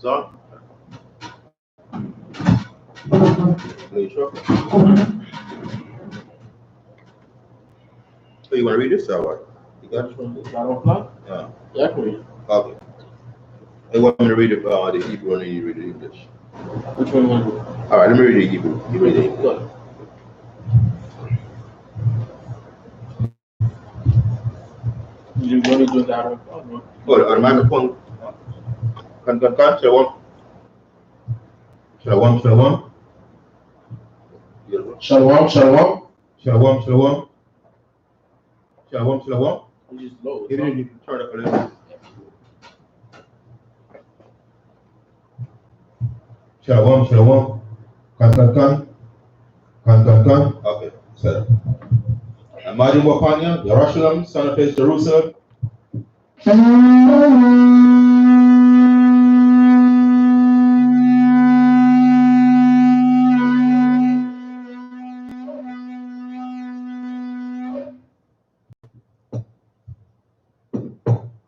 Son? Are you sure? So you want to read this or what? You got it? Yeah. Yeah, I can read it. Okay. I want me to read the Hebrew and you read the English. Which one you want to do? All right, let me read the Hebrew. You read the English. Good. You want to do that one? Oh, on the microphone. Can. Shalom. Shalom. Shalom, shalom. Shalom. Shalom. You just low. Even you can turn up a little bit. Shalom. Kan. Okay, so. Imagine Wapanya, Jerusalem, son of his Jerusalem.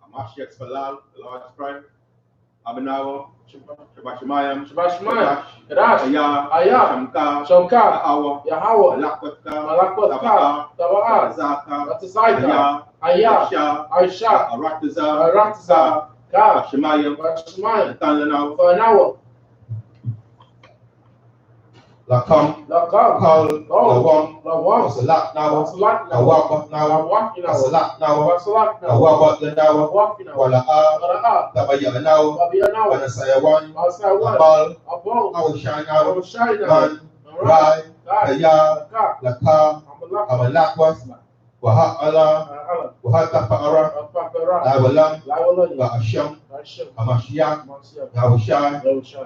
Amashiach Falal, the Lord's Prayer. Abinawa, Shabbat Shemayim, Kadash, Ayah, Shamka, Yahweh, Malakwatka, Taba'at, Ratzaita, Ayah, Aisha, Arataza, Ka, Shemayim, Fanawa, Lakam, Kal, Lawam, Salat Nawa, Kawaba Nawa, Salat Nawa, Kawaba Nawa, Wala'a, Tabaya Nawa, Anasayawan, Abal, Awashai Nawa, Man, Rai, Kaya, Laka, Amalakwas, Waha'ala, Wahatapa'ara, Lawalam, Ba'asham, Amashiach, Yahushai,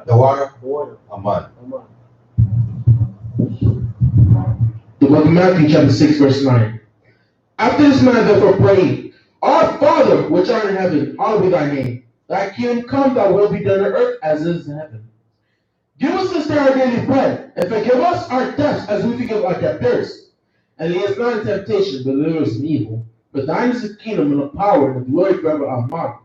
Dawara, Aman. The book of Matthew, chapter 6, verse 9. After this manner, therefore, pray, Our Father, which art in heaven, hallowed be thy name. Thy kingdom come, thy will be done on earth as it is in heaven. Give us this day our daily bread, and forgive us our debts as we forgive our debtors. And lead us not into temptation, but deliver us from evil. For thine is the kingdom, and the power, and the glory forever. Amen.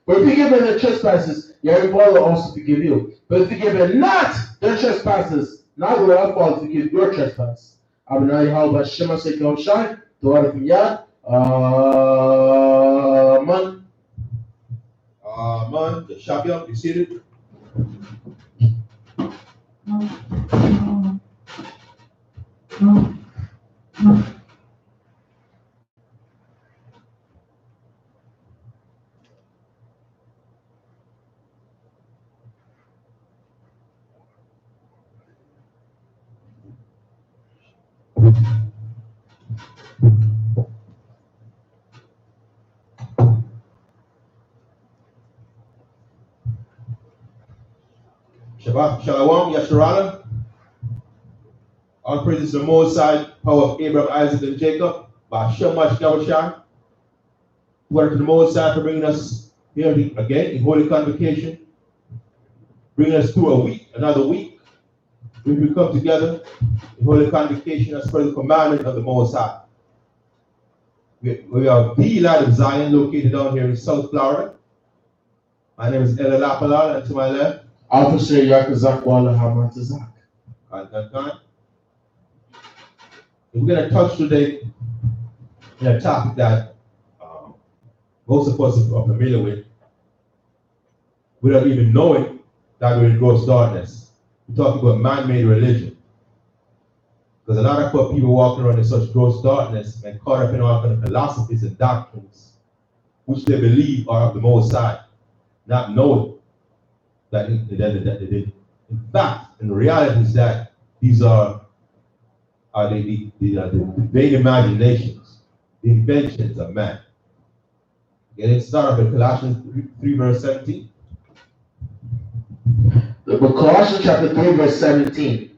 For if you forgive them their trespasses, your Father will also forgive you. But if you forgive them not their trespasses, neither will our Father forgive your trespass. Abinai Halba Shema Sekel Shai, Torah from Yad. Amen. Amen. The Shabbat, you see it? Shabbat Shalom, Yasharala. All praises to the Most High, power of Abraham, Isaac, and Jacob. Ba'ashem Mashkawashai. Word to the Most High for bringing us here again in Holy Convocation. Bringing us through a week, another week. We come together in Holy Convocation as per the commandment of the Most High. We are the Light of Zion, located down here in South Florida. My name is Ella Lapalal, and to my left, Officer Yakazak Wala Hamatazak. We're going to touch today in a topic that most of us are familiar with, without even knowing that we're in gross darkness. We're talking about man-made religion. Because a lot of people walking around in such gross darkness and caught up in all kind of philosophies and doctrines, which they believe are of the Most High, not knowing that in fact, in reality is that these are the vain imaginations, the inventions of man. Okay, let's start off with Colossians 3 verse 17. The book of Colossians chapter 3 verse 17.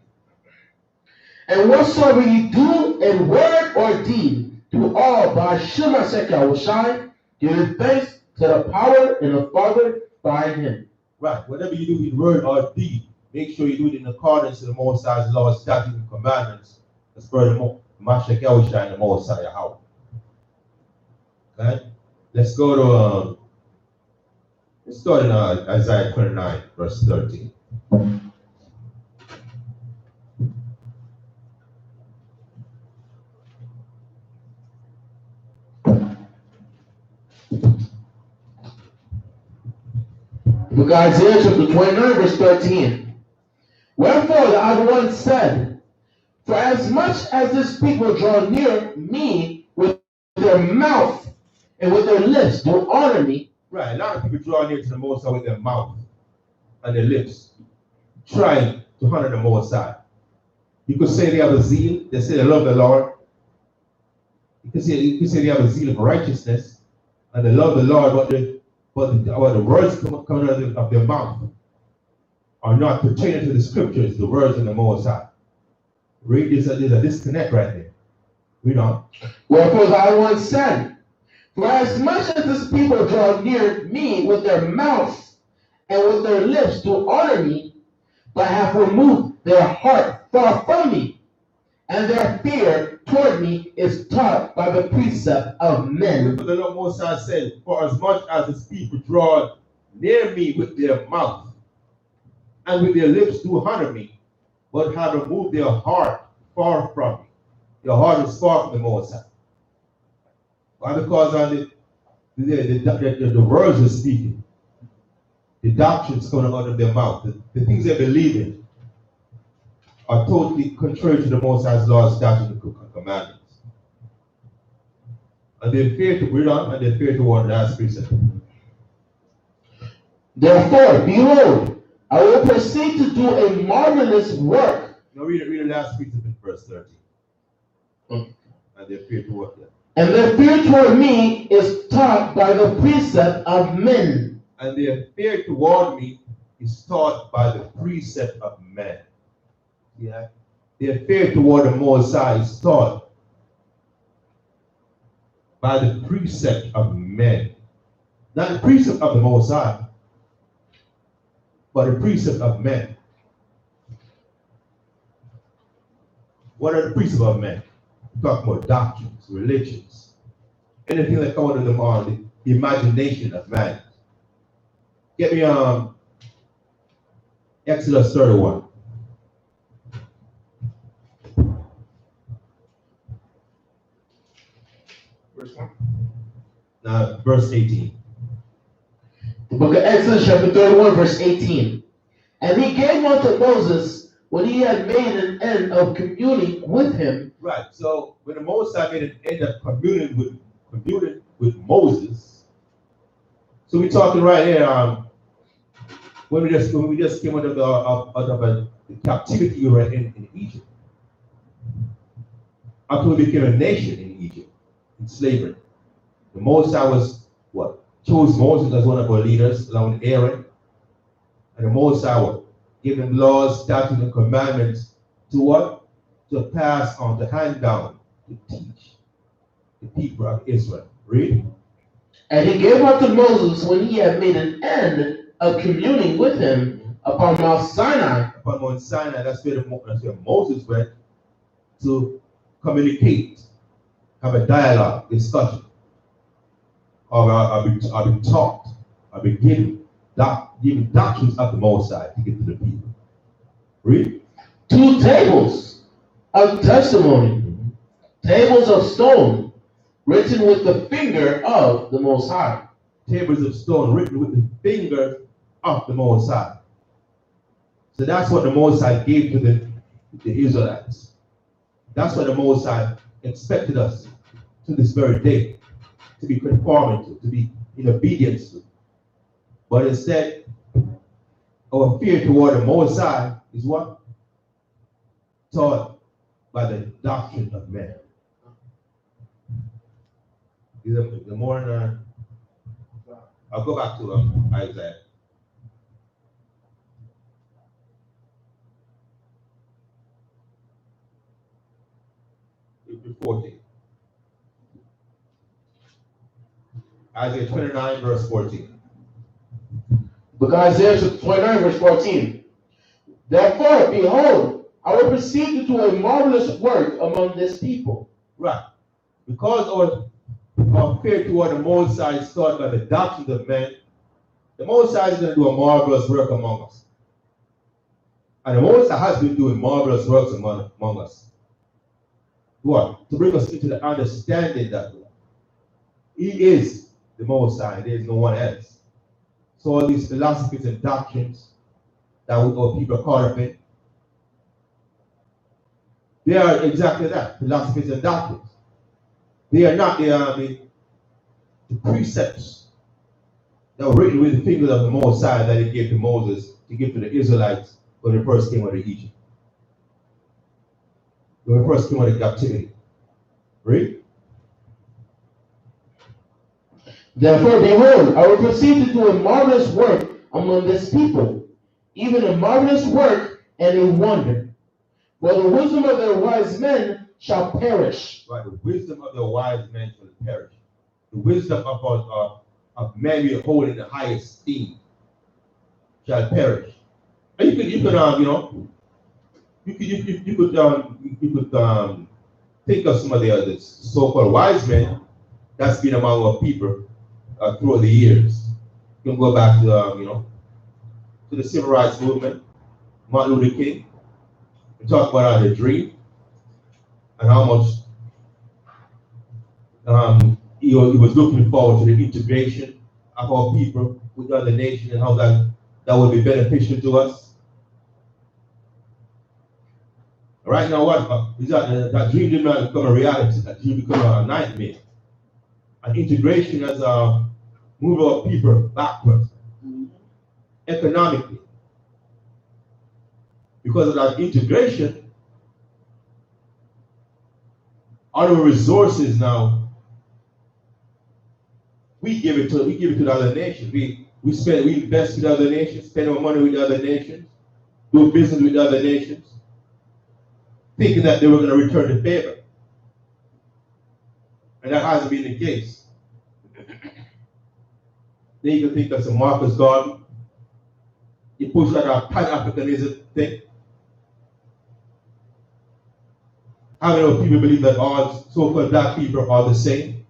And whatsoever ye do in word or deed, do all by Shema Sekel, giving thanks to the power and the Father by him. Right, whatever you do in word or deed, make sure you do it in accordance to the Most High's laws, statutes, and commandments, as per the Mashiach Yahushua and the Most High Yahweh. Okay, let's go to Let's start in Isaiah 29, verse 13. Book of Isaiah chapter 29, verse 13. Wherefore the other one said, for as much as this people draw near me with their mouth and with their lips do honor me. Right, a lot of people draw near to the Most High with their mouth and their lips, trying to honor the Most High. You could say they have a zeal, they say they love the Lord. You could say they have a zeal of righteousness and they love the Lord, but the words coming out of their mouth are not pertaining to the scriptures, the words of the Most High. Read, there's a disconnect right there. Read on. Wherefore the other one said, for as much as this people draw near me with their mouth and with their lips do honor me, but have removed their heart far from me, and their fear toward me is taught by the precept of men. The Lord Most High said, for as much as his people draw near me with their mouth and with their lips do honor me, but have removed their heart far from me. Your heart is far from the Most High. Why? Because on the words they're speaking, the doctrines coming out of their mouth, the things they believe in, are totally contrary to the Most High's laws, statutes, and commandments. And they fear to read on, and they fear to warn the last precept. Therefore, behold, I will proceed to do a marvelous work. Now read the last precept in verse 13. And they fear toward them. And their fear toward me is taught by the precept of men. And their fear toward me is taught by the precept of men. Yeah. Their fear toward the Most High is taught by the precept of men. Not the precept of the Most High, but the precept of men. What are the precepts of men? We're talking about doctrines, religions, anything that comes out of them on the imagination of man. Get me Exodus 31. Verse 18. The book of Exodus chapter 31 verse 18. And he gave unto Moses when he had made an end of communing with him. Right. So when the Most High made an end of communing with Moses, so we're talking right here when we just came out of the captivity we were in Egypt, until we became a nation in Egypt, in slavery. The Most High was what? Chose Moses as one of our leaders, along with Aaron. And the Most High gave him laws, statutes, and commandments to what? To pass on, to hand down, to teach the people of Israel. Read. And he gave unto Moses when he had made an end of communing with him upon Mount Sinai. Upon Mount Sinai, that's where Moses went to communicate, have a dialogue, discussion, or be taught, or be given doctrines of the Most High to give to the people. Read. 2 tables of testimony, tables of stone, written with the finger of the Most High. Tables of stone written with the finger of the Most High. So that's what the Most High gave to the Israelites. That's what the Most High expected us to this very day to be conforming to be in obedience to. But instead, our fear toward the Most High is what? Taught by the doctrine of men. The more I'll go back to Isaiah. Chapter 14. Isaiah 29, verse 14. Book of Isaiah 29, verse 14. Therefore, behold, I will proceed to do a marvelous work among this people. Right. Because our fear toward the Most High is taught by the doctrines of men, The Most High is going to do a marvelous work among us. And the Most High has been doing marvelous works among us. What? To bring us into the understanding that He is the Most High, there is no one else. So all these philosophies and doctrines that our people are caught up in, they are exactly that, philosophies and doctrines. They are not the precepts that were written with the fingers of the Most High that He gave to Moses to give to the Israelites when they first came out of Egypt. When they first came out of captivity. Read. Therefore, behold, I will proceed to do a marvelous work among this people, even a marvelous work and a wonder. For the wisdom of their wise men shall perish. Right, the wisdom of their wise men shall perish. The wisdom of men we hold in the highest esteem shall perish. And you could you could think of some of the other so-called wise men that's been among our people throughout the years. You can go back to to the civil rights movement, Martin Luther King, and talk about the dream and how much he was looking forward to the integration of our people with other nations and how that would be beneficial to us. Right now, what is that dream did not become a reality, that dream become a nightmare. And integration has moved our people backwards economically. Because of that integration, all the resources now we give it to the other nations. We invest with other nations, spend our money with other nations, do business with other nations, thinking that they were going to return the favor. And that hasn't been the case. Then you can think of some Marcus Garvey. He pushed that Pan-Africanism thing. How many people believe that all so-called black people are the same?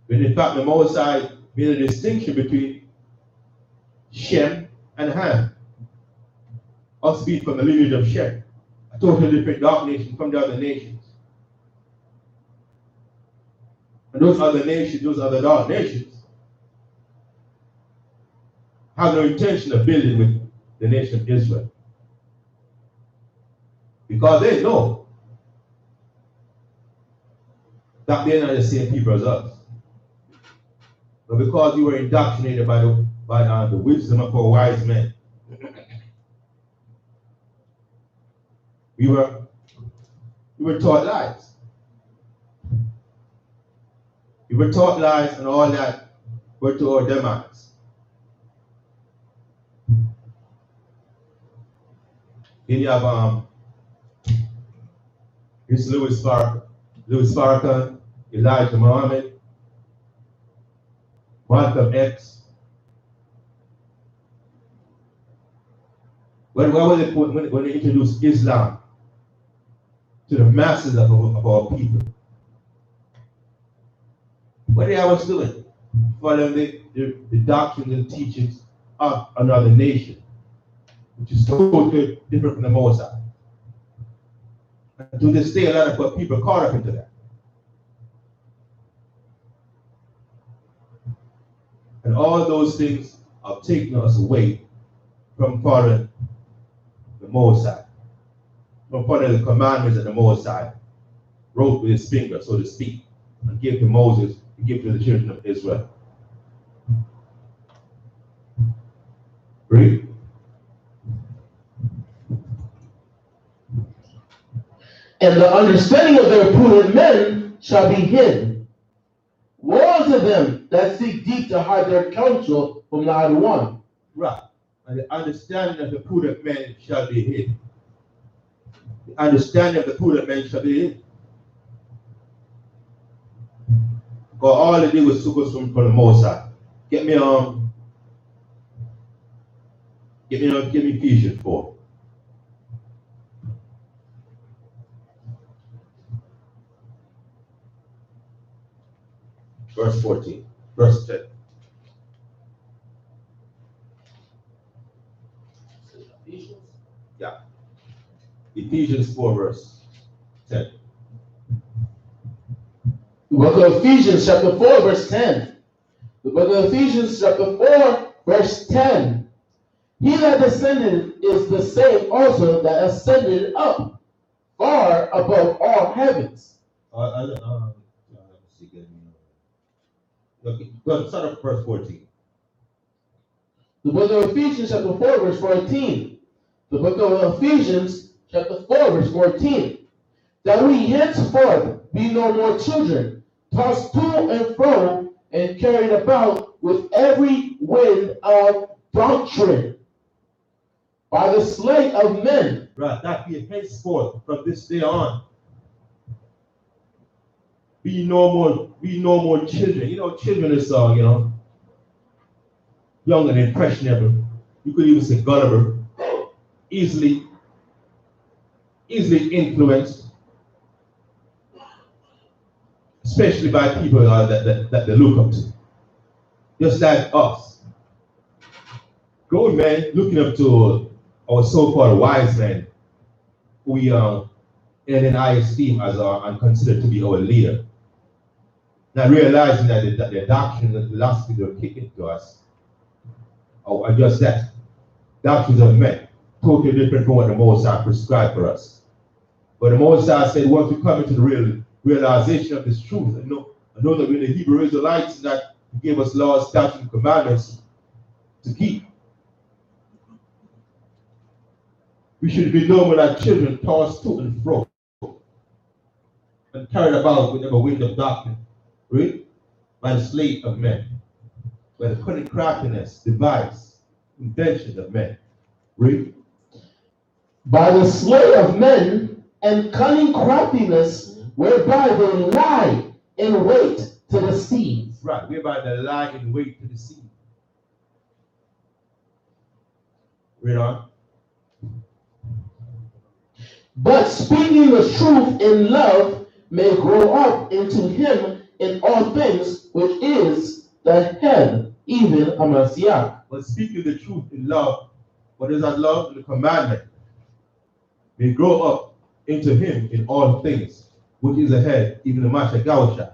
When in fact the Most High made a distinction between Shem and Ham. Us being from the lineage of Shem. A totally different dark nation from the other nations. And those other nations, those other dark nations, have no intention of building with the nation of Israel. Because they know that they're not the same people as us. But because we were indoctrinated by the wisdom of our wise men, we were taught lies. We were taught lies, and all that were to our demise. Then you have this Louis Farrakhan, Elijah Muhammad, Malcolm X. When they introduced Islam to the masses of our people, what they was doing? Following the doctrines and teachings of another nation, which is totally different from the Most High. And to this day, a lot of people caught up into that. And all those things are taking us away from following the Most High, from following the commandments of the Most High, wrote with his finger, so to speak, and gave to Moses, to give to the children of Israel. Read. And the understanding of their prudent men shall be hid. Woe to them that seek deep to hide their counsel from the Idle One. Right. And the understanding of the prudent men shall be hid. The understanding of the prudent men shall be hid. Because all they did was took us from the Most High. Get me Ephesians 4. Verse 14. verse 10. Yeah. Ephesians 4, verse 10. The book of Ephesians, chapter 4, verse 10. The book of Ephesians, chapter 4, verse 10. He that descended is the same also that ascended up far above all heavens. Let's see, go start off verse 14. The book of Ephesians, chapter 4, verse 14. The book of Ephesians, chapter 4, verse 14. That we henceforth be no more children, tossed to and fro, and carried about with every wind of doctrine, by the sleight of men. Right, that we henceforth from this day on be no more children. You know, children is young and impressionable. You could even say gullible, easily influenced, especially by people that they look up to, just like us. Grown men looking up to our so-called wise men, who we in high esteem as and considered to be our leader. Not realizing that the doctrines and philosophy they're kicking to us are just that. Doctrines of men, totally different from what the Most High prescribed for us. But the Most High said, once we come into the realization of this truth, and know that we're the Hebrew Israelites, and that He gave us laws, statutes, and commandments to keep. We should be known with our children tossed to and fro and carried about with every wind of doctrine, right? By the sleight of men, by the cunning craftiness, device, invention of men, right? By the sleight of men and cunning craftiness, whereby they lie in wait to deceive. Right, whereby they lie in wait to deceive. Read on. But speaking the truth in love may grow up into Him in all things, which is the head, even a Messiah. But speaking the truth in love, what is that love? The commandment may grow up into Him in all things, which is the head, even the Messiah.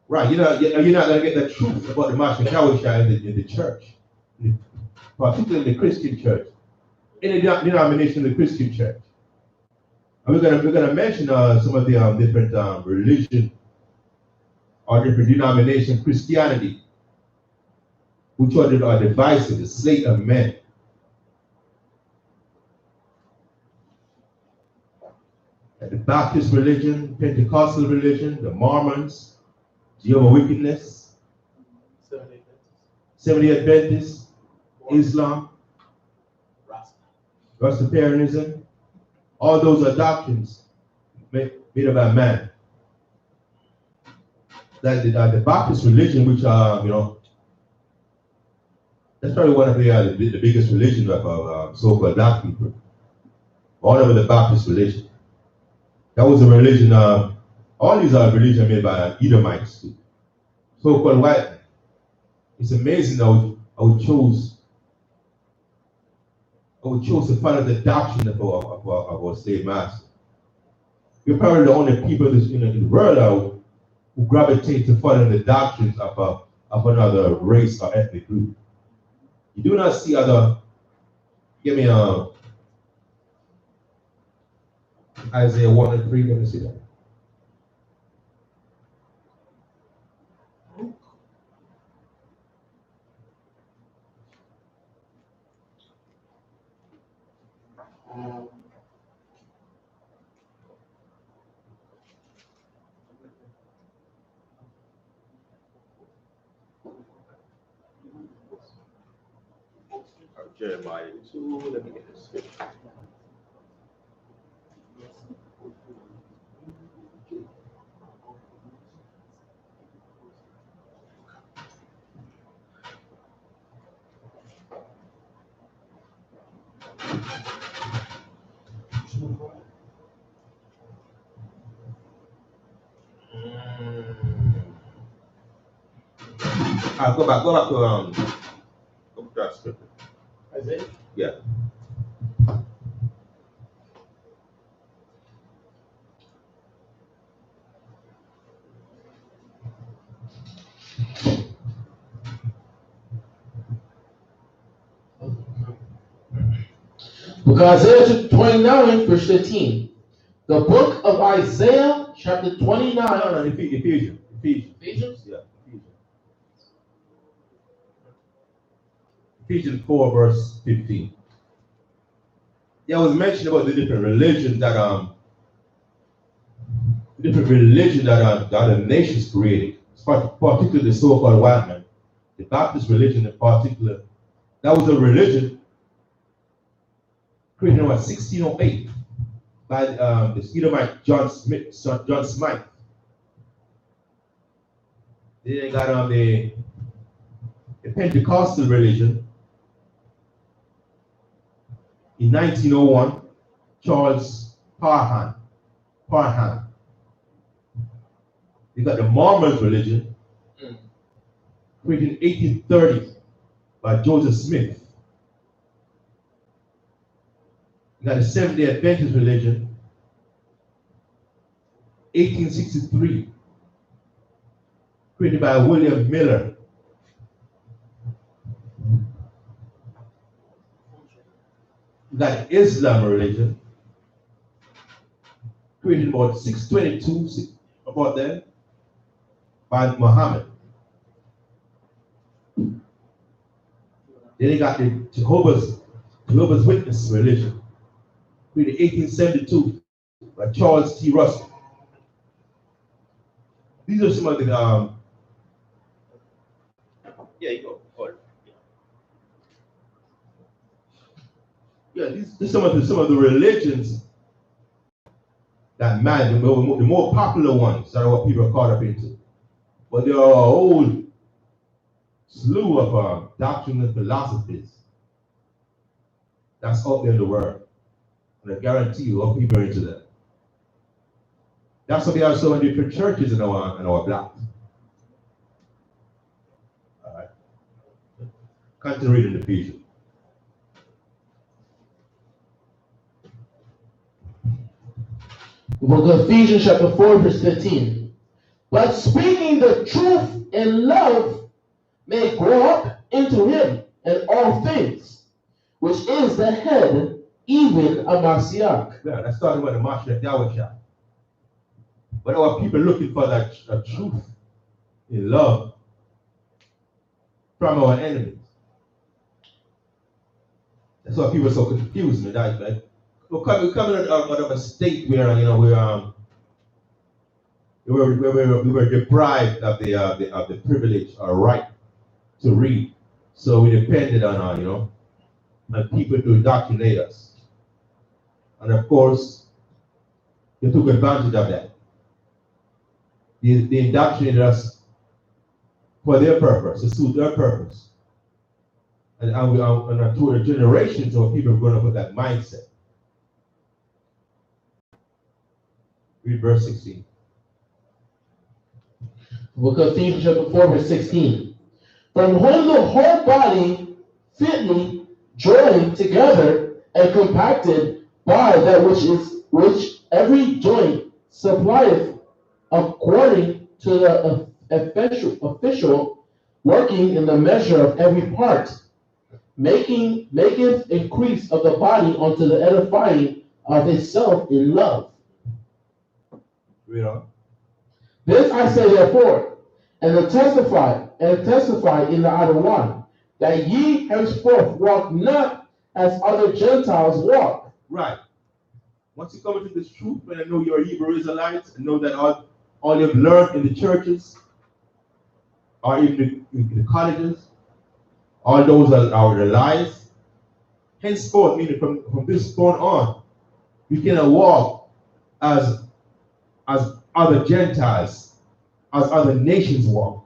Right, you're not going to get the truth about the Messiah in the church, particularly in the Christian church, in the denomination of the Christian church. And we're gonna mention some of the different religion or different denomination Christianity, which are divisive, the sleight of men. And the Baptist religion, Pentecostal religion, the Mormons, Jehovah's Witness, Seventh-day Adventists, Islam, Rastafarianism. All those are doctrines made by man. That the Baptist religion, which that's probably one of the biggest religions of so-called black people. All of the Baptist religion. That was a religion. All these are religions made by Edomites, so-called white men. It's amazing how we chose to follow the doctrine of our slave master. We're probably the only people in the world who gravitate to following the doctrines of another race or ethnic group. You do not see other. Give me Isaiah 1 and 3. Let me see that. Jeremiah 2. Let me get this scripture. Go back to that scripture. Isaiah? Yeah. Book of Isaiah 29, verse 15. The book of Isaiah, chapter 29. No, Ephesians. Ephesians? Yeah, Ephesians 4, verse 15. Yeah, I was mentioning about the different religions that the nations created, particularly the so-called white man. The Baptist religion in particular, that was a religion created in 1608 by the Edomite John Smythe. Then they got the Pentecostal religion in 1901, Charles Parham. They got the Mormon religion created in 1830 by Joseph Smith. You got the Seventh-day Adventist religion, 1863, created by William Miller. You got the Islam religion, created about 622, about then, by Muhammad. Then they got the Jehovah's Witness religion, created 1872 by Charles T. Russell. These are some of the yeah, you go. Yeah, these are some of the religions that matter, the more popular ones that are what people are caught up into. But there are a whole slew of doctrines and philosophies that's out there in the world. And I guarantee you, all people are into that. That's why there are so many different churches in our block. All right. Continue reading Ephesians. We'll go to Ephesians chapter 4, verse 15. But speaking the truth in love may grow up into him in all things, which is the head, even a Mashiach. Yeah, that's talking about the Mashiach Yahweh. But our people looking for that truth in love from our enemies. That's why people are so confused, man. Right? We're coming out of a state where we were deprived of the privilege or right to read, so we depended on on people to indoctrinate us, and of course they took advantage of that. They indoctrinated us for their purpose, to suit their purpose, and through the generations of people have grown up with that mindset. Read verse 16. Book of Ephesians chapter 4, verse 16. From whom the whole body fitly joined together and compacted by that which every joint supplieth according to the official working in the measure of every part, maketh increase of the body unto the edifying of itself in love. Read on. This I say therefore, and testify in the other one, that ye henceforth walk not as other Gentiles walk. Right. Once you come into this truth, and I know you're Hebrew Israelites, and know that all you've learned in the churches, or even in the colleges, all those are the lies. Henceforth, meaning from this point on, you cannot walk as other Gentiles, as other nations walk.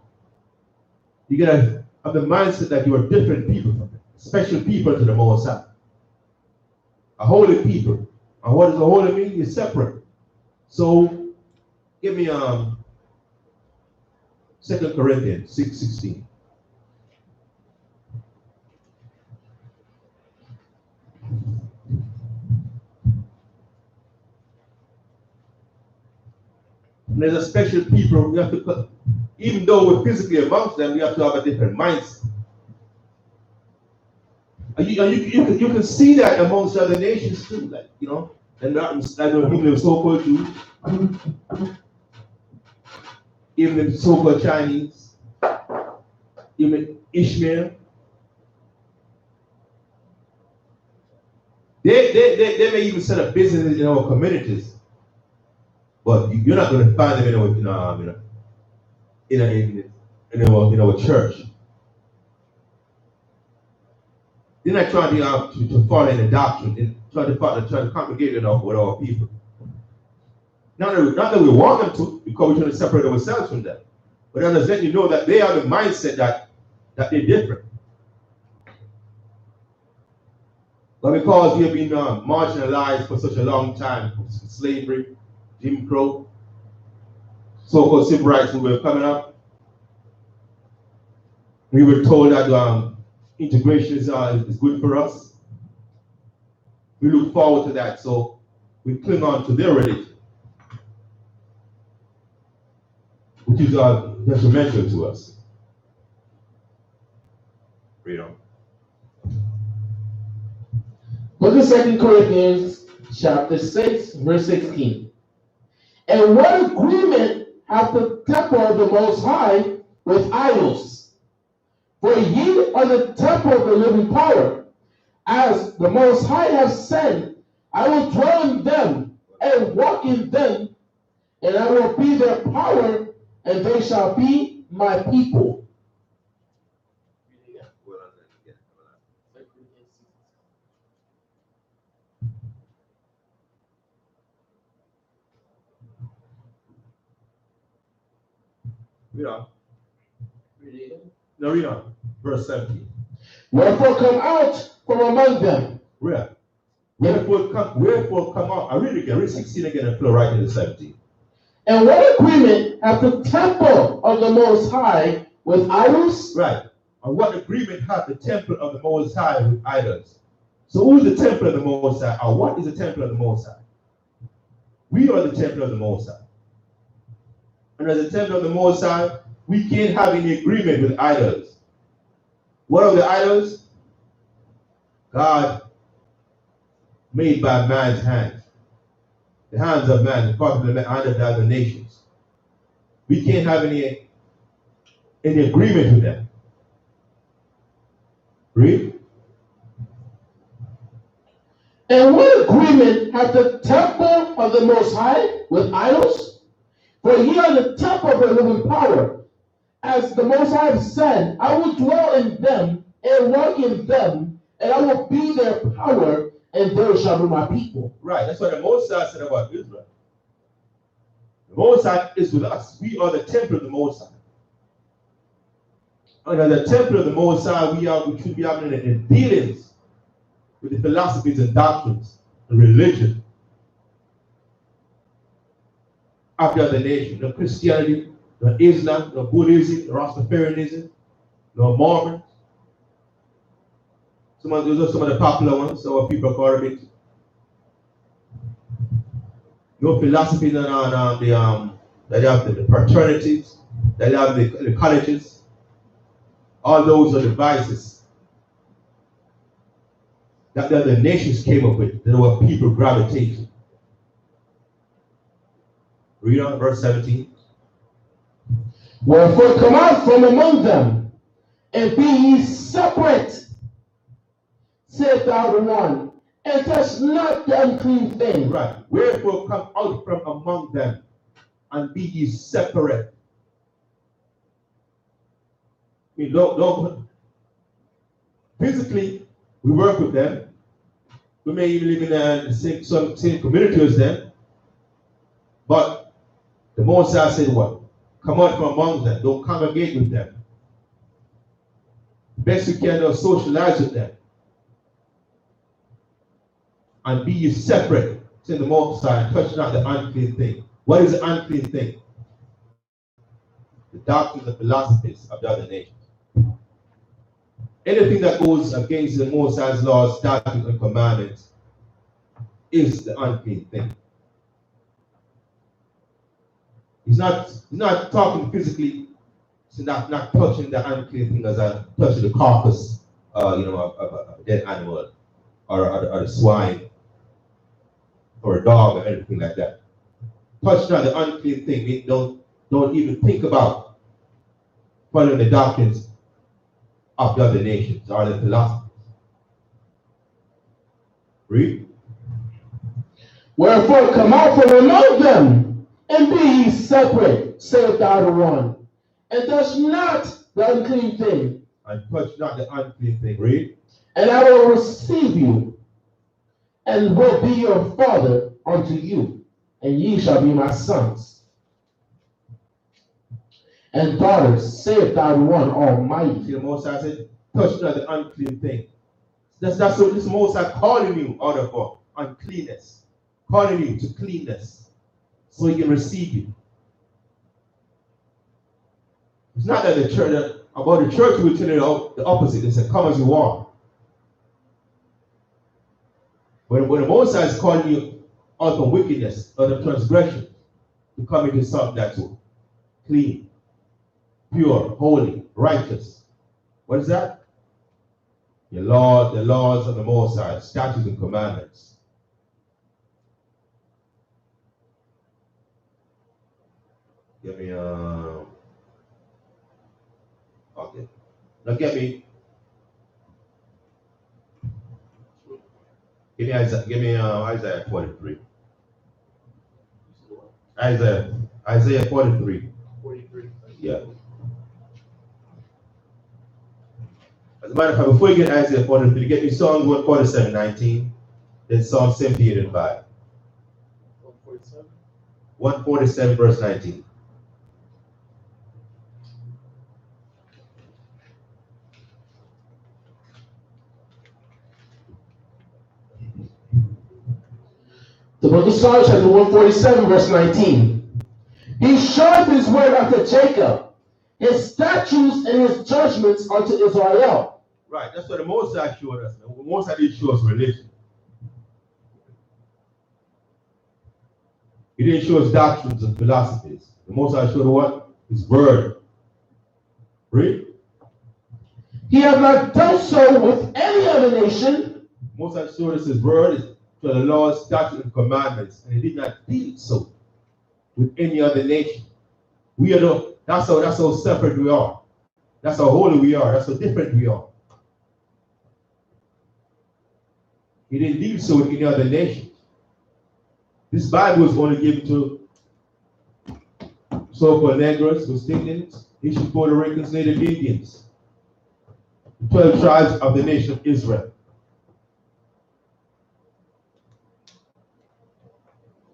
You gotta have the mindset that you are different people from them, special people to the Most High, a holy people. And what does a holy mean? You're separate. So give me 2 Corinthians 6:16. And there's a special people we have to, even though we're physically amongst them, we have to have a different mindset. And you can see that amongst other nations too, like, you know, and not even the so-called Jews, even the so-called Chinese, even Ishmael. They may even set up businesses in our communities, but you're not going to find them in our church. They're not trying to follow in the doctrine, and trying to congregate with our people. Not that we want them to, because we're trying to separate ourselves from them. But I'm just letting you know that they have the mindset that they're different. But because we have been marginalized for such a long time, slavery, Jim Crow, so-called civil rights movement coming up, we were told that integration is good for us. We look forward to that, so we cling on to their religion, which is detrimental to us. Read on. Book of 2 Corinthians, chapter 6, verse 16. And what agreement hath the temple of the Most High with idols? For ye are the temple of the living power. As the Most High hath said, I will dwell in them and walk in them, and I will be their power, and they shall be my people. Read on. No, read on. Verse 17. Wherefore come out from among them. Where? Wherefore come out. I read it again. Read 16 again and flow right into 17. And what agreement hath the temple of the Most High with idols? Right. And what agreement hath the temple of the Most High with idols? So who is the temple of the Most High? Or what is the temple of the Most High? We are the temple of the Most High. And as the temple of the Most High, we can't have any agreement with idols. What are the idols? God made by man's hands. The hands of man, the part of the hand of the other nations. We can't have any agreement with them. Read. And what agreement hath the temple of the Most High with idols? For ye are the temple of the living power. As the Most High hath said, I will dwell in them and walk in them, and I will be their power, and they shall be my people. Right, that's what the Most High said about Israel. The Most High is with us. We are the temple of the Most High. And as the temple of the Most High, we should be having in dealings with the philosophies and doctrines and religion of the other nation. No Christianity, no Islam, no Buddhism, no Rastafarianism, no Mormons. Those are some of the popular ones, so people call it. No philosophies on that have the fraternities, that have the colleges. All those are devices that the other nations came up with, that were people gravitating. Read on verse 17. Wherefore come out from among them, and be ye separate, saith thou the one, and touch not the unclean thing. Right. Wherefore come out from among them, and be ye separate. We don't physically, we work with them. We may even live in the same community as them. But the Most High said what? Come out from among them. Don't congregate with them. Best you can, don't socialize with them. And be ye separate, said the Most High, and touch not the unclean thing. What is the unclean thing? The doctrines and philosophies of the other nations. Anything that goes against the Most High's laws, statutes, and commandments is the unclean thing. He's not talking physically. So not touching the unclean thing as I touching the carcass, of a dead animal, or the swine, or a dog, or anything like that. Touch not the unclean thing. Don't even think about following the doctrines of the other nations or the philosophies. Read. Wherefore come out from among them, and be ye separate, saith thou the one, and touch not the unclean thing. And touch not the unclean thing. Read. And I will receive you, and will be your father unto you, and ye shall be my sons and daughters, saith thou the one Almighty. See, the Most High said, touch not the unclean thing. That's what this Most High calling you out of uncleanness, calling you to cleanness, so he can receive you. It's not that about the church will tell you the opposite. It's a come as you are. When the Most High is calling you out of wickedness, out of transgression, to come into something that's clean, pure, holy, righteous. What is that? The laws of the Most High, statutes and commandments. Give me okay. Now give me Isaiah 43. Isaiah 43. 43. Yeah. As a matter of fact, before you get Isaiah 43, get me Psalms 147, 19, then Psalm 78 and 5. 147. 147 verse 19. The book of Psalms, chapter 147, verse 19. He showeth his word unto Jacob, his statutes and his judgments unto Israel. Right, that's what the Most High showed us. The Most High didn't show us religion. He didn't show us doctrines and philosophies. The Most High showed what? His word. Read. He hath not done so with any other nation. Most High showed us his word, to the laws, statutes, and commandments, and he did not deal so with any other nation. We are that's how separate we are. That's how holy we are. That's how different we are. He didn't deal so with any other nation. This Bible was only given to so-called Negroes, West Indians, Haitian, Puerto Ricans, Native Indians, the 12 tribes of the nation of Israel.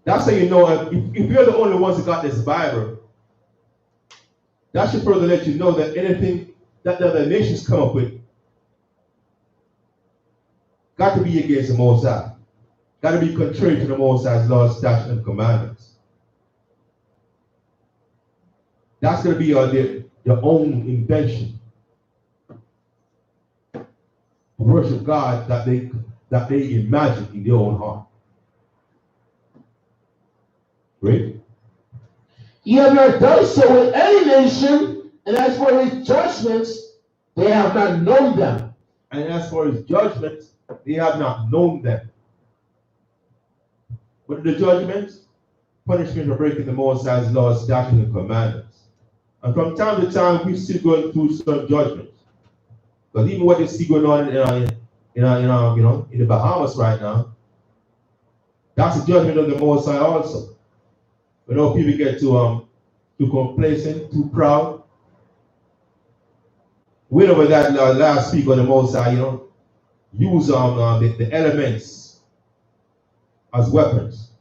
That's how you know, if you're the only ones who got this Bible, that should further let you know that anything that the other nations come up with got to be against the Most High. Got to be contrary to the Most High's laws, statutes, and commandments. That's going to be their own invention. Worship God that they imagine in their own heart. Great. He hath not done so with any nation, and as for his judgments, they have not known them. And as for his judgments, they have not known them. What are the judgments? Punishment for breaking the Most High's laws, statutes, and commandments. And from time to time, we're still going through some judgments. Because even what you see going on in the Bahamas right now, that's a judgment of the Most High also. You know, people get too complacent, too proud. Went over that last week on the Most High, use the elements as weapons.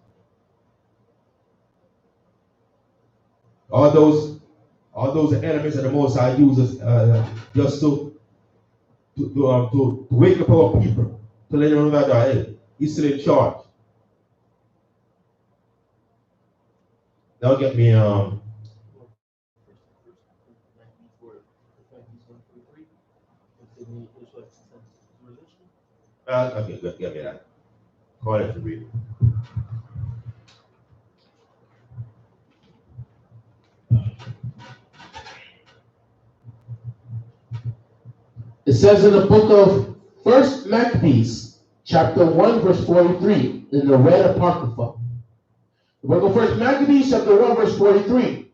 All those elements that the Most High uses just to wake up our people, to let them know that hey, he's still in charge. That'll get me Okay, good, get me that. Call it to read. says in the book of 1 Maccabees, chapter 1, verse 43, in the red apocrypha. The book of 1 Maccabees, chapter 1, verse 43.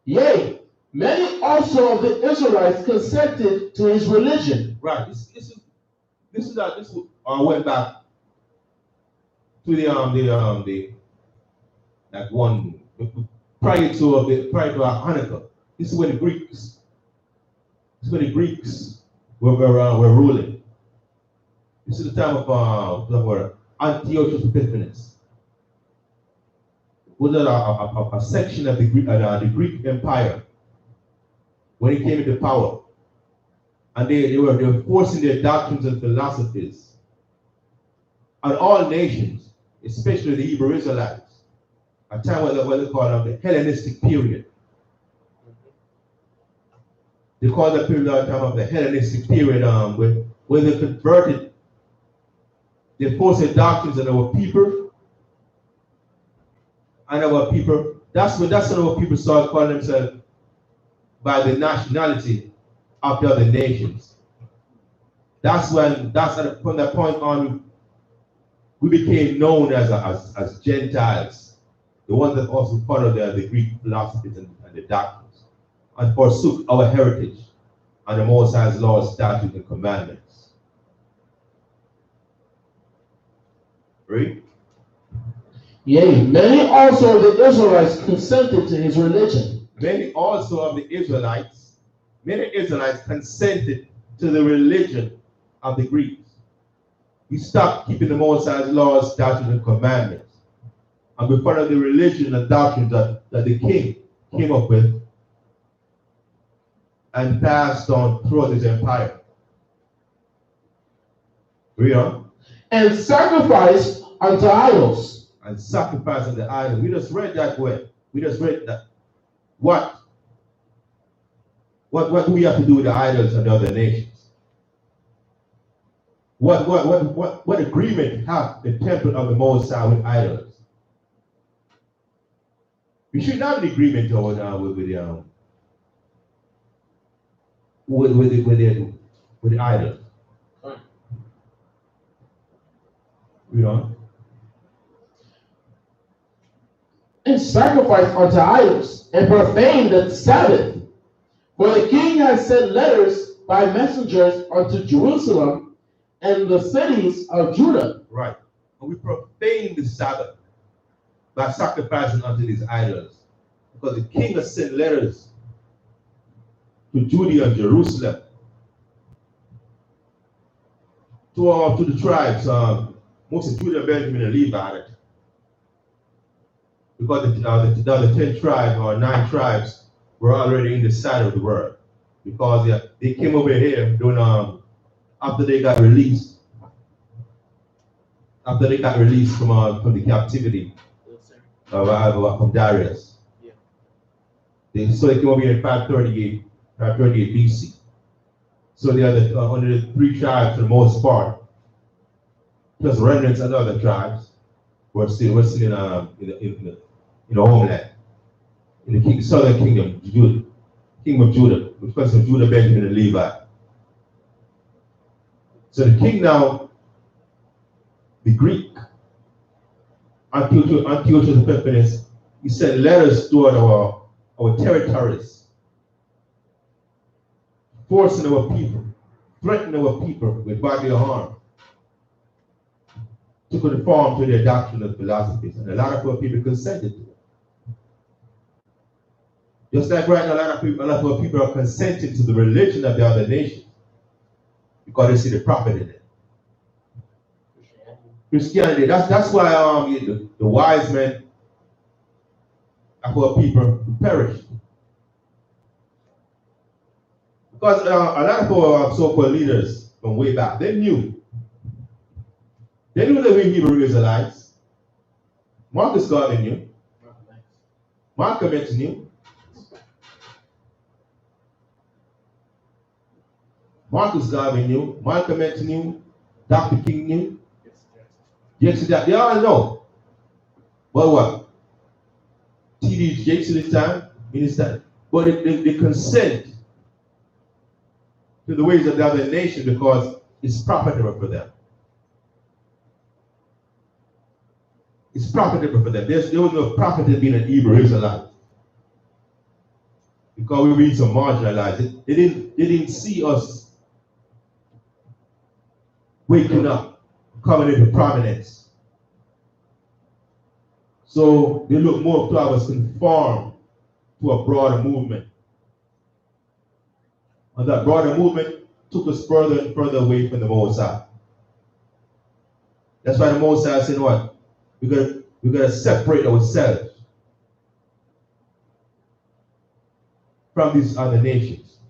Yea, many also of the Israelites consented to his religion. Right. Went back to the that one prior to Hanukkah. This is when the Greeks. This is when the Greeks were ruling. This is the time of Antiochus Epiphanes. Was a section of the Greek Empire when he came into power, and they were forcing their doctrines and philosophies on all nations, especially the Hebrew Israelites. A time what they call the Hellenistic period. They call that period the time of the Hellenistic period, when they converted, they forced their doctrines on our people, and our people. That's when our people started calling themselves by the nationality of the other nations. From that point on, we became known as Gentiles, the ones that also followed the Greek philosophies and the doctrines, and forsook our heritage and the Most High's laws, statutes, and commandments. Read. Yea, many also of the Israelites consented to his religion. Many Israelites consented to the religion of the Greeks. We stopped keeping the Most High's laws, statutes, and commandments, and we followed the religion and doctrines that the king came up with and passed on throughout his empire. Read on. And sacrificed unto idols. And sacrifice unto idols. We just read that word. We just read that. What do we have to do with the idols of the other nations? What agreement have the temple of the Most High with idols? We should not have an agreement with the idols. You know? And sacrificed unto idols, and profaned the Sabbath. For the king has sent letters by messengers unto Jerusalem and the cities of Judah. Right. And we profaned the Sabbath by sacrificing unto these idols. Because the king has sent letters to Judea and Jerusalem, to the tribes, most of Judah, Benjamin, and Levi. Because the 10 tribes or 9 tribes were already in the side of the world. Because they came over here during, after they got released. After they got released from the captivity from Darius. Yeah. So they came over here in 538 BC. So they are under the 3 tribes for the most part, plus remnants of the other tribes were still in the homeland, in the southern kingdom, kingdom of Judah, which consists of Judah, Benjamin, and Levi. So the king now, the Greek, Antiochus Epiphanes, he sent letters toward our territories, forcing our people, threatening our people with bodily harm, to conform to their doctrine and philosophies. And a lot of our people consented to it. Just like right now, a lot of our people are consenting to the religion of the other nations because they see the profit in it. Christianity. That's why the wise men of our people perished. Because a lot of our so-called leaders from way back, they knew that we Hebrew Israelites. Marcus Garvey knew. Malcolm X knew. Marcus Garvey knew. Malcolm X knew. Dr. King knew. Yes, they all know. But what? T.D. Jakes at this time, minister. But they consent to the ways of the other nation because it's profitable for them. It's profitable for them. There was no profit in being an Hebrew Israelite. Because we being so marginalized. They didn't see us waking up, coming into prominence. So they look more to us conform to a broader movement. And that broader movement took us further and further away from the Most High. That's why the Most High said, what? We gotta separate ourselves from these other nations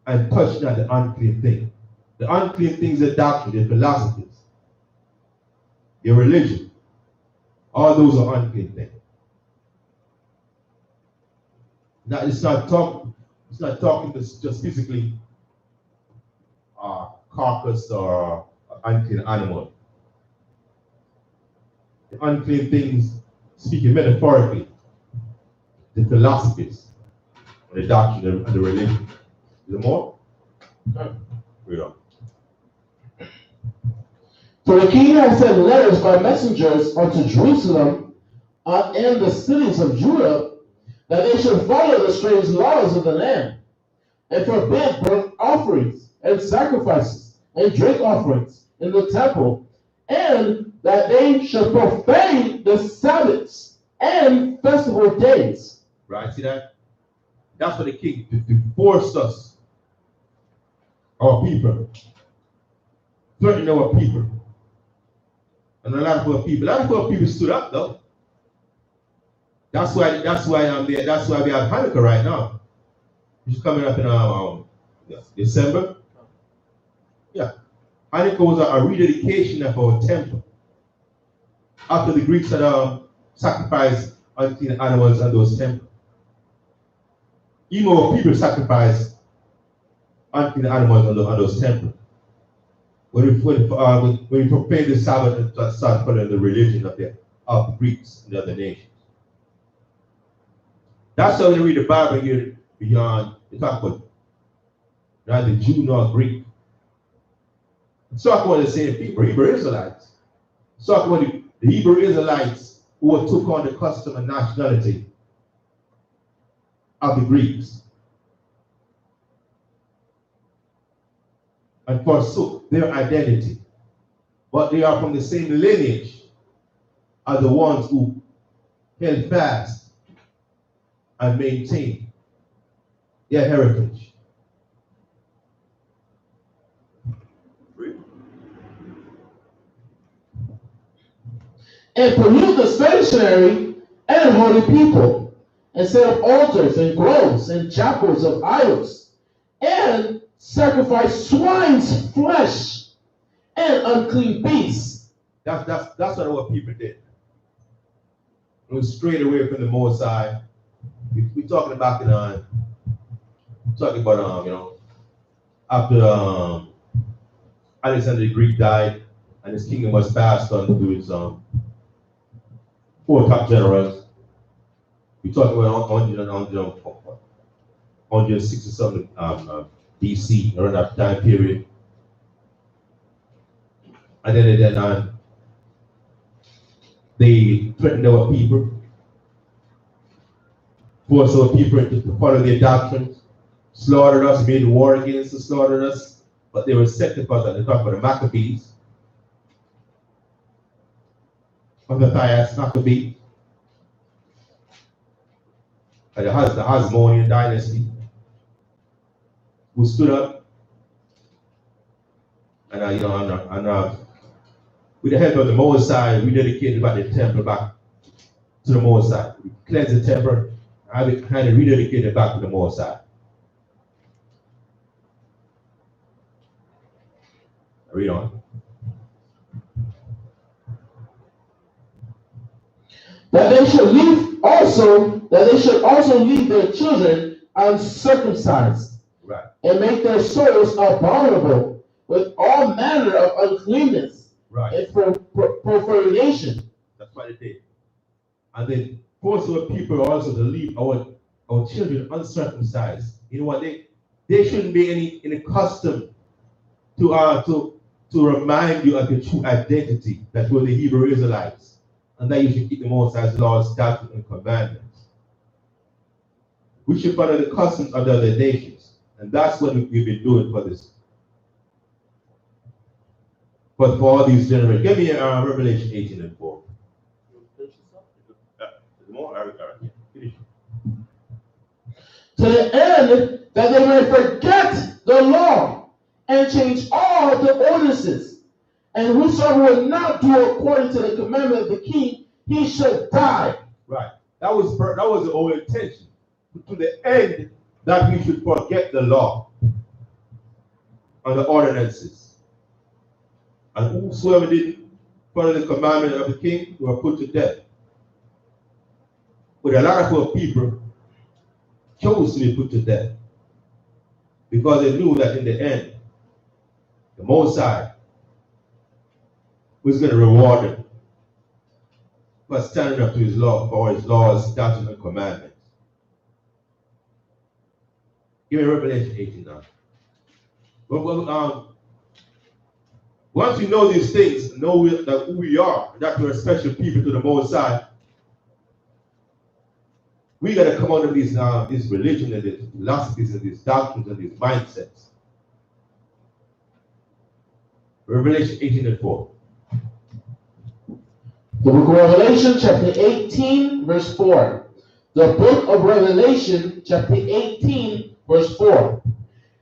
and touch not the unclean thing. The unclean things are doctrine, the philosophies, your religion. All those are unclean things. Now it's not talking just physically carcass or unclean animal. The unclean things, speaking metaphorically, the philosophies, the doctrine, and the religion. Is there more? Read on. For the king has sent letters by messengers unto Jerusalem and the cities of Judah, that they should follow the strange laws of the land, and forbid burnt offerings and sacrifices and drink offerings in the temple, and that they should profane the Sabbaths and festival days. Right, see that? That's what the king to force us, our people, threaten our people. And a lot of our people stood up though. That's why I'm there. That's why we have Hanukkah right now. It's coming up in December. Yeah. Hanukkah was a rededication of our temple. After the Greeks had sacrificed unclean animals on those temples. Even our people sacrificed unclean animals on those temples. When we profane the Sabbath and start following the religion of the Greeks and the other nations. That's how when you read the Bible here beyond, they talk about neither Jew nor Greek. It's talking about the same people, Hebrew Israelites. It's talking about the Hebrew Israelites who took on the custom and nationality of the Greeks and forsook their identity. But they are from the same lineage as the ones who held fast and maintained their heritage. And pollute the sanctuary and holy people, and set up altars and groves and chapels of idols, and sacrifice swine's flesh and unclean beasts. That's what our people did. It was straight away from the Most High. We're talking about after Alexander the Greek died and his kingdom was passed on to his 4 top generals. We talk about 160 something BC, around that time period. And then they threatened our people, forced our people to follow their doctrines, slaughtered us, made war against us, slaughtered us, but they were set because they talk about the Maccabees, of the Matthias Maccabee, and the Hasmonean dynasty, who stood up and with the help of the Most High, we dedicated back the temple back to the Most High. We cleansed the temple and kind of rededicated back to the Most High. Read on. That they should also leave their children uncircumcised, right, and make their souls abominable with all manner of uncleanness, right, and profanation. That's what they did. And then force our people also to leave our children uncircumcised. You know what? there shouldn't be any custom to remind you of your true identity, that you're the Hebrew Israelites, and that you should keep the Most High's laws, statutes, and commandments. We should follow the customs of the other nations, and that's what we've been doing for this. But for all these generations, give me Revelation 18:4. To the end that they may forget the law and change all the ordinances. And whosoever will not do according to the commandment of the king, he should die. Right. That was the whole intention. To the end that we should forget the law and the ordinances. And whosoever didn't follow the commandment of the king were put to death. But a lot of our people chose to be put to death because they knew that in the end, the Most High was going to reward them for standing up to his law, for his laws, statutes, and commandments. Give me Revelation 18 now. Once you know these things, know that who we are, that we're a special people to the Most High, we got to come out of this religion and these philosophies and these doctrines and these mindsets. Revelation 18:4. The book of Revelation, chapter 18, verse 4. The book of Revelation, chapter 18, verse 4.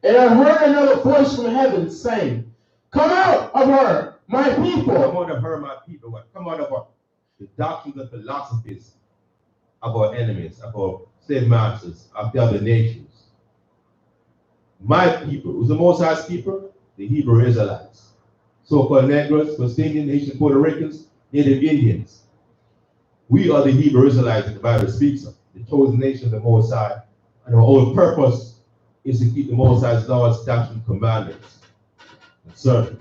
And I heard another voice from heaven saying, "Come out of her, my people." Come out of her, my people. What? Come out of her. The doctrines and philosophies of our enemies, of our slave masters, of the other nations. My people. Who's the Most High's people? The Hebrew Israelites. So-called Negroes, West Indian, Haitian, Puerto Ricans, Native Indians. We are the Hebrew Israelites that the Bible speaks of, the chosen nation of the Most High. And our whole purpose is to keep the Most High's laws, statutes, and commandments and serve Him.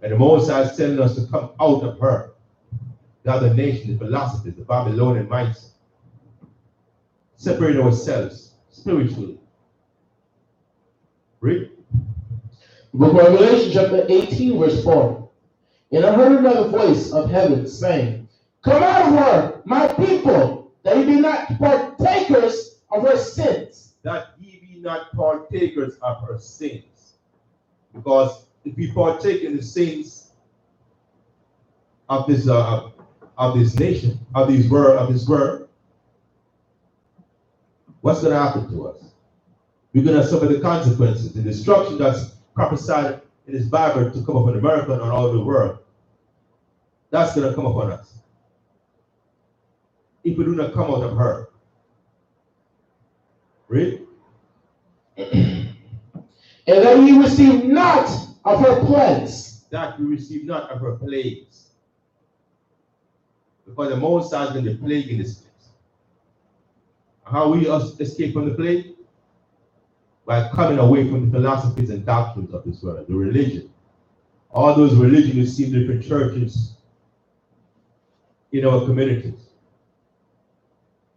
And the Most High is telling us to come out of her, the other nation, the philosophies, the Babylonian mindset. Separate ourselves spiritually. Read. Book of Revelation, chapter 18, verse 4. And I heard another voice of heaven saying, "Come out of her, my people, that ye be not partakers of her sins." That ye be not partakers of her sins. Because if we partake in the sins of this nation, of this world, what's going to happen to us? We're going to suffer the consequences, the destruction that's prophesied in this Bible to come upon America and all over the world. That's going to come upon us if we do not come out of her. Read. And that ye receive not of her plagues. That we receive not of her plagues. Because the Most High is going to plague in this place. How we escape from the plague? By coming away from the philosophies and doctrines of this world, the religion. All those religions you see in different churches in our communities.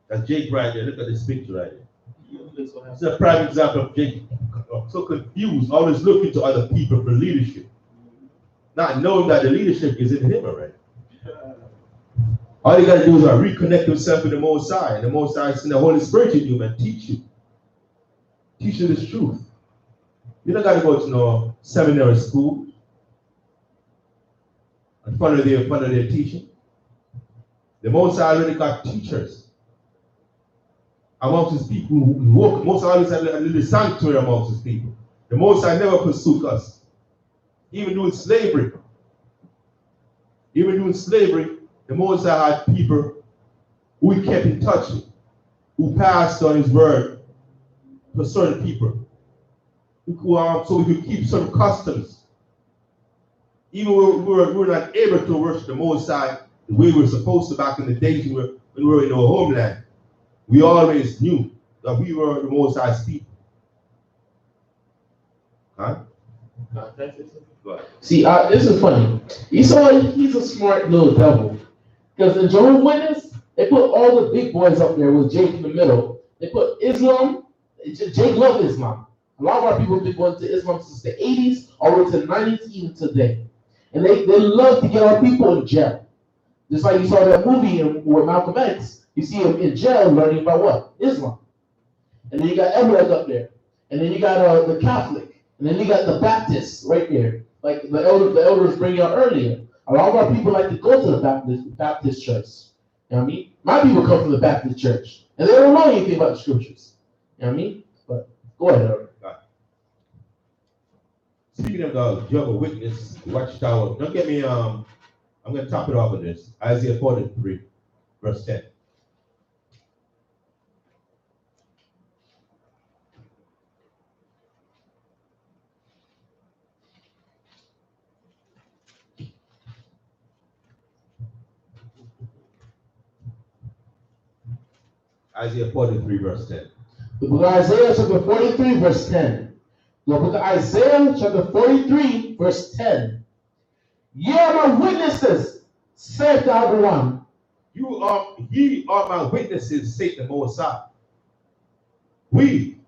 That's Jake right there. Look at this picture right there. It's a prime example of Jake. So confused, always looking to other people for leadership. Not knowing that the leadership is in him already. All you got to do is reconnect yourself with the Most High. And the Most High is in the Holy Spirit in you and teach you. Teach you this truth. You don't got to go to no seminary school and follow their teaching. The Most High already got teachers amongst his people who walk. Most High always had a little sanctuary amongst his people. The Most High never pursued us. Even during slavery, the Most High had people who he kept in touch with, who passed on his word for certain people, so we could keep certain customs. Even when we were not able to worship the Most High the way we were supposed to back in the days when we were in our homeland, we always knew that we were the Most High's people. Huh? See, this is funny. He's a smart little devil. Because in Jehovah's Witness, they put all the big boys up there with Jake in the middle. They put Islam, Jake love Islam. A lot of our people have been going to Islam since the 80s, all the way to the 90s, even today. And they love to get our people in jail. Just like you saw that movie with Malcolm X. You see him in jail learning about what? Islam. And then you got Emirate up there. And then you got the Catholic. And then you got the Baptists right there. Like the elders bring out earlier. A lot of our people like to go to the Baptist church. You know what I mean? My people come from the Baptist church. And they don't know anything about the scriptures. You know what I mean? But go ahead, Eric. Speaking of the Jehovah's Witness, Watchtower, don't get me, I'm going to top it off with this. Isaiah 43, verse 10. Isaiah 43, verse 10. The book of Isaiah, chapter 43, verse 10. The book of Isaiah, chapter 43, verse 10. Ye are my witnesses, saith thou the one. Ye are my witnesses, saith the Most High. We,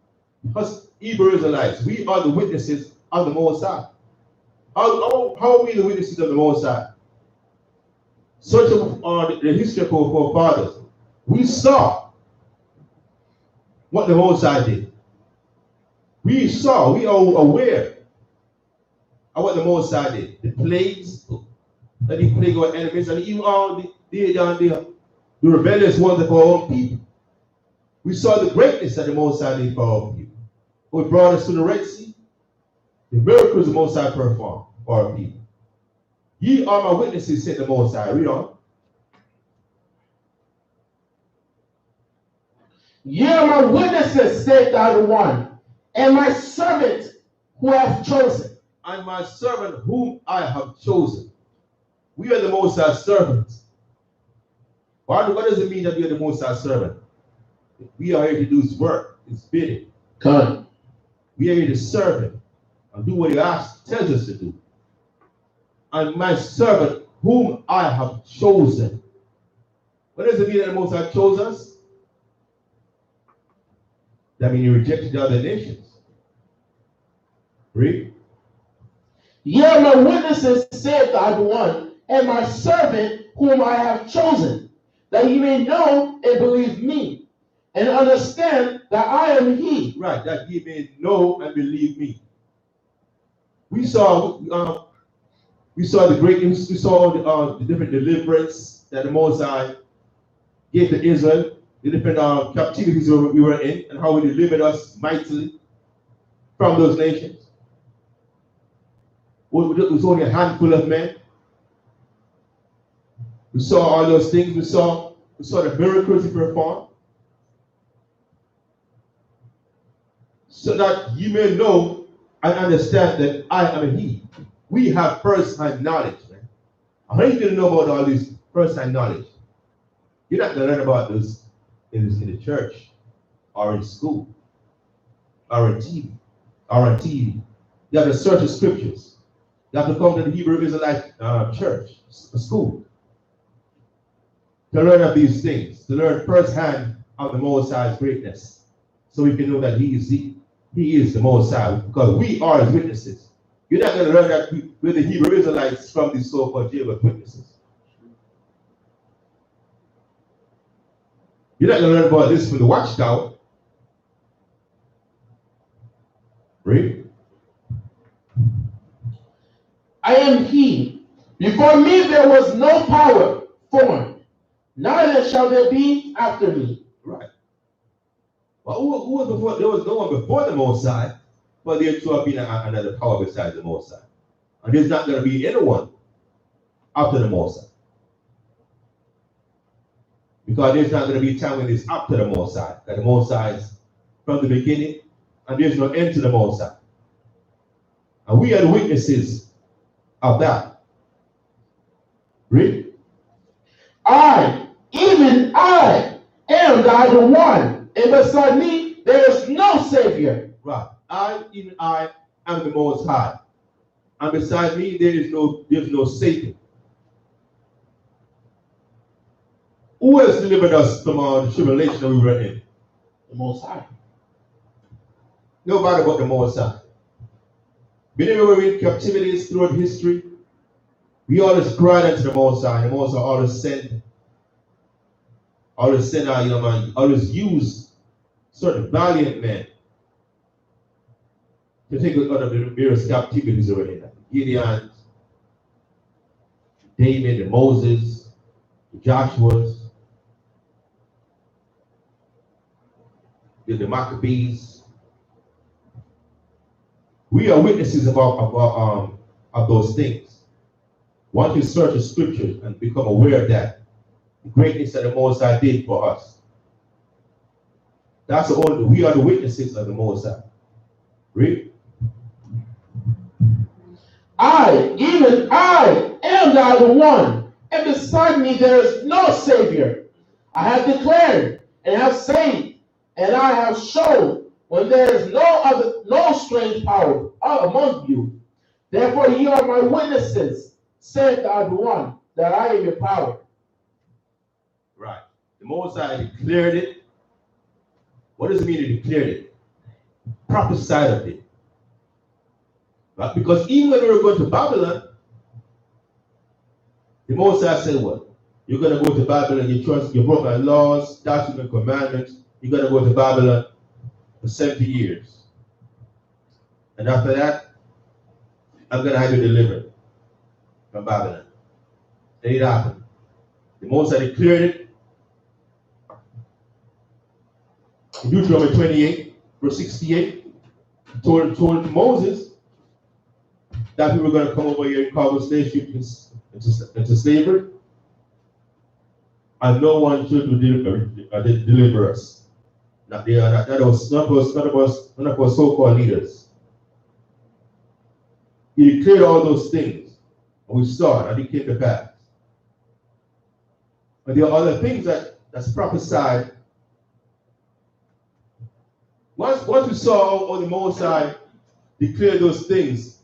us Hebrew Israelites, we are the witnesses of the Most High. How are we the witnesses of the Most High? Search on the history of our forefathers. We saw what the Most High did. We are aware of what the Most High did. The plagues that he plagued our enemies, and even all the rebellious ones of our own people. We saw the greatness that the Most High did for our people. When he brought us to the Red Sea, the miracles the Most High performed for our people. Ye are my witnesses, said the Most High. Read on. Ye are my witnesses, saith thou the one, and my servant who I have chosen. And my servant whom I have chosen. We are the Most High servants. What does it mean that we are the Most High servant? We are here to do his work, his bidding. Come. We are here to serve him and do what he tells us to do. And my servant whom I have chosen. What does it mean that the Most High chose us? That means he rejected the other nations. Read. Ye are my witnesses, saith thou the one, and my servant whom I have chosen, that ye may know and believe me, and understand that I am he. Right, that ye may know and believe me. We saw the great news. We saw the different deliverance that the Most High gave to Israel, the different captivities we were in, and how he delivered us mightily from those nations. It was only a handful of men. We saw all those things. We saw the miracles he performed. So that you may know and understand that I am he. We have first-hand knowledge, man. How many of you know about all this first-hand knowledge? You're not going to learn about this in the church or in school or on TV. You have to search the scriptures. You have to come to the Hebrew Israelite church, school, to learn of these things, to learn firsthand of the Most High's greatness, so we can know that He is the Most High, because we are His witnesses. You're not going to learn that we're the Hebrew Israelites from these so-called Jehovah's Witnesses. You're not going to learn about this from the Watchtower. Read. I am he. Before me there was no power formed, neither shall there be after me. Right. Well, who was before? There was no one before the Most High, but there to have been another power besides the Most High. And there's not going to be anyone after the Most High. Because there's not going to be a time when it's after the Most High. That the Most High is from the beginning, and there's no end to the Most High. And we are the witnesses of that. Read. I, even I, am God the one, and beside me there is no Savior. Right. Even I, am the Most High. And beside me there's no Savior. Who has delivered us from the tribulation that we were in? The Most High. Nobody but the Most High. Whenever we're in captivities throughout history, we always cried unto the Most High. The Most High always send our, man, always use certain valiant men to take us out of the various captivities already. Like Gideon, David, and Moses, the Joshua's, the Maccabees. We are witnesses of those things. Once you search the scriptures and become aware of that, the greatness that the Most High did for us. That's the only, we are the witnesses of the Most High. Read. Even I, am thou the one, and beside me there is no Savior. I have declared and have saved, and I have shown when there is no strange power among you. Therefore ye are my witnesses, saith thou the one, that I am your power. Right. The Most High declared it. What does it mean to declare it? Prophesied of it. Right? Because even when we were going to Babylon, the Most High said what? You're going to go to Babylon, you trust your broken laws, statutes, and commandments. You're going to go to Babylon for 70 years. And after that, I'm going to have you delivered from Babylon. And it happened. The Most High declared it. In Deuteronomy 28, verse 68, told Moses that we were going to come over here and cargo slave ships into slavery, and no one should deliver us. None of our so-called leaders. He declared all those things, and we saw it, and it came to pass. But there are other things that's prophesied. Once we saw how the Most High declared those things,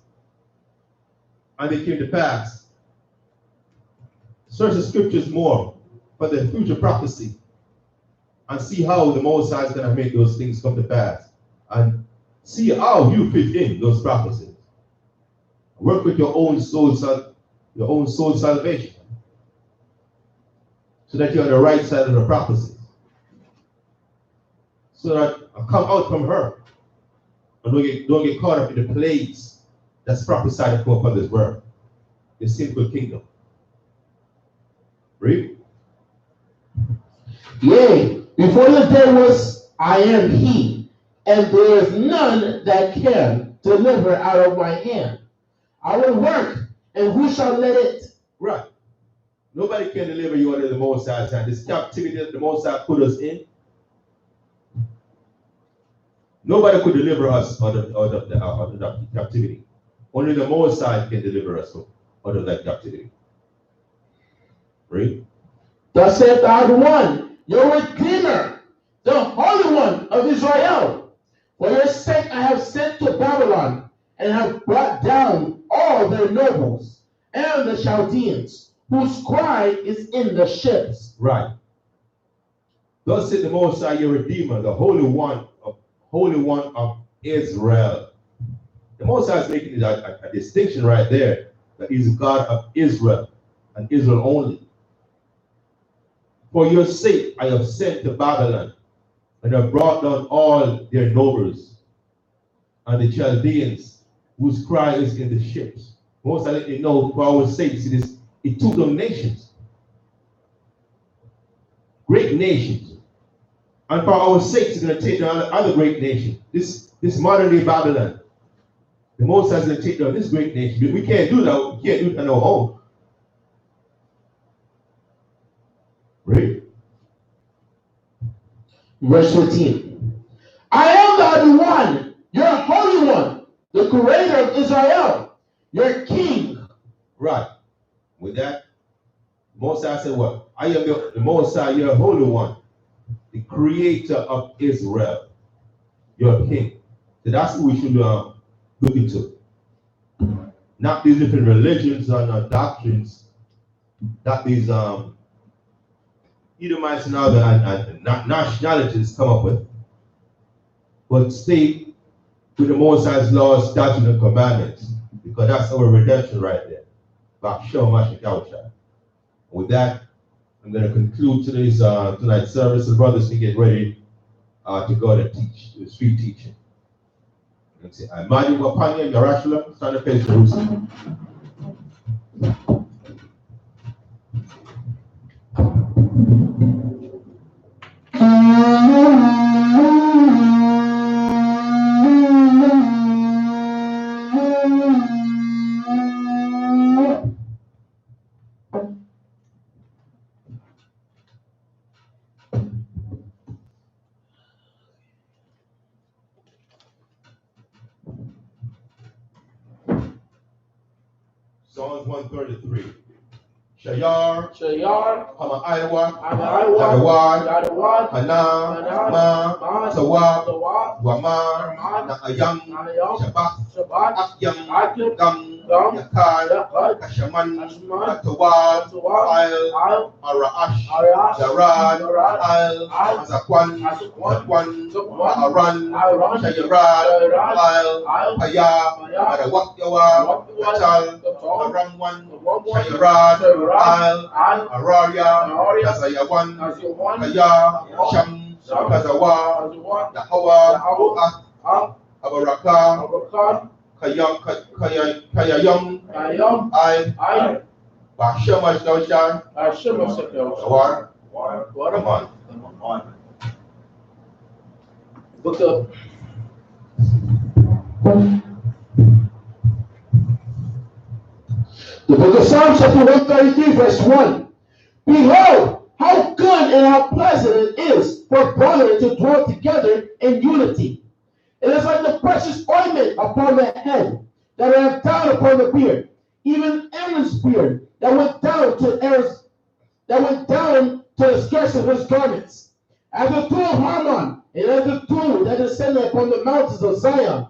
and they came to pass, search the scriptures more for the future prophecy, and see how the Most High is going to make those things come to pass, and see how you fit in those prophecies. Work with your own soul salvation, so that you're on the right side of the prophecy. So that I come out from her and don't get caught up in the plagues that's prophesied upon this world, the sinful kingdom. Read. Yea, before the day was, I am he, and there is none that can deliver out of my hand. I will work, and who shall let it? Right. Nobody can deliver you out of the Most High's hand. This captivity that the Most High put us in, nobody could deliver us out of that captivity. Only the Most High can deliver us out of that captivity. Read. Thus saith thou the one, your Redeemer, the Holy One of Israel. For your sake I have sent to Babylon, and have brought down all their nobles, and the Chaldeans, whose cry is in the ships. Right. Thus said the Most High, your Redeemer, the Holy One of Israel. The Most High is making a distinction right there, that He's God of Israel, and Israel only. For your sake I have sent to Babylon, and have brought down all their nobles, and the Chaldeans, whose cry is in the ships. Most I let you know, for our sake, see this, it took them nations, great nations, and for our sake, it's going to take down other great nations. This modern day Babylon, the Most High is going to take down this great nation. We can't do that. We can't do it on our own. Right? Verse 15. I am thou the one, your Holy One, the Creator of Israel, your King. Right. With that, Most High said what? I am the Most High, your Holy One, the Creator of Israel, your King. So that's who we should look into. Not these different religions and doctrines, not these Edomites and other and nationalities come up with, but stay with the Most High's laws, statutes, and commandments, because that's our redemption right there. With that, I'm going to conclude today's tonight's service. The brothers can get ready to go to teach, to street teaching. Let's see. Madi Wapanya, Yarashula, stand up in Jerusalem. Psalms 133. Shayar, Hama Iowa, Hadawad, Hana, Ma, Tawab, Wama, Naayam, Shabbat, Akyam, Gam, Yakar, Kashaman, Tawab, Al, Araash, Jarad, Al, Azakwan, Aran, Shayarad, Al, Paya, Adawak Yawa, Atal, Aramwan, Shayarad, Al, Araria, Kazayawan, Kaya, Sham, Kazawa, Yahawa, Abaraka, Kayayam, I, Bashamash Doshan, War, Book of The book of Psalms, chapter 133, verse 1. Behold, how good and how pleasant it is for brethren to dwell together in unity. It is like the precious ointment upon the head that ran down upon the beard, even Aaron's beard that went down to the skirts of his garments, as the dew of Harmon, and as the dew that descended upon the mountains of Zion.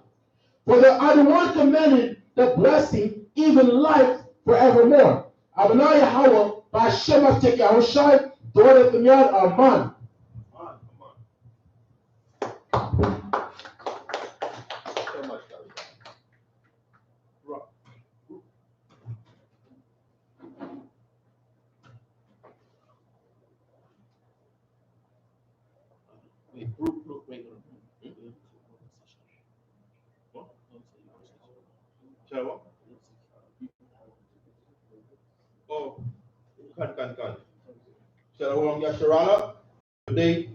For the one commanded the blessing, even life forevermore. Abana Yahweh, Ba'Shem Atek Yahushai, Dore Femyad Aman. Oh, can. Shalom Yasharala. Today,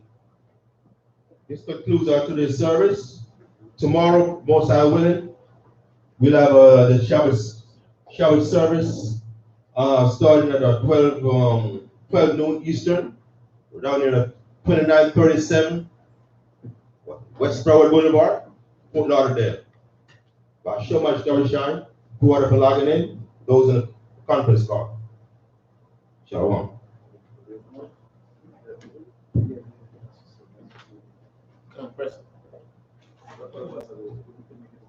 this concludes our today's service. Tomorrow, most high willing, we'll have the Shabbat service starting at 12 noon Eastern. We're down here at 2937 West Broward Boulevard, Fort Lauderdale. By show much Shine, who are the Pelaganin, those in the conference call. Shalom. compressor.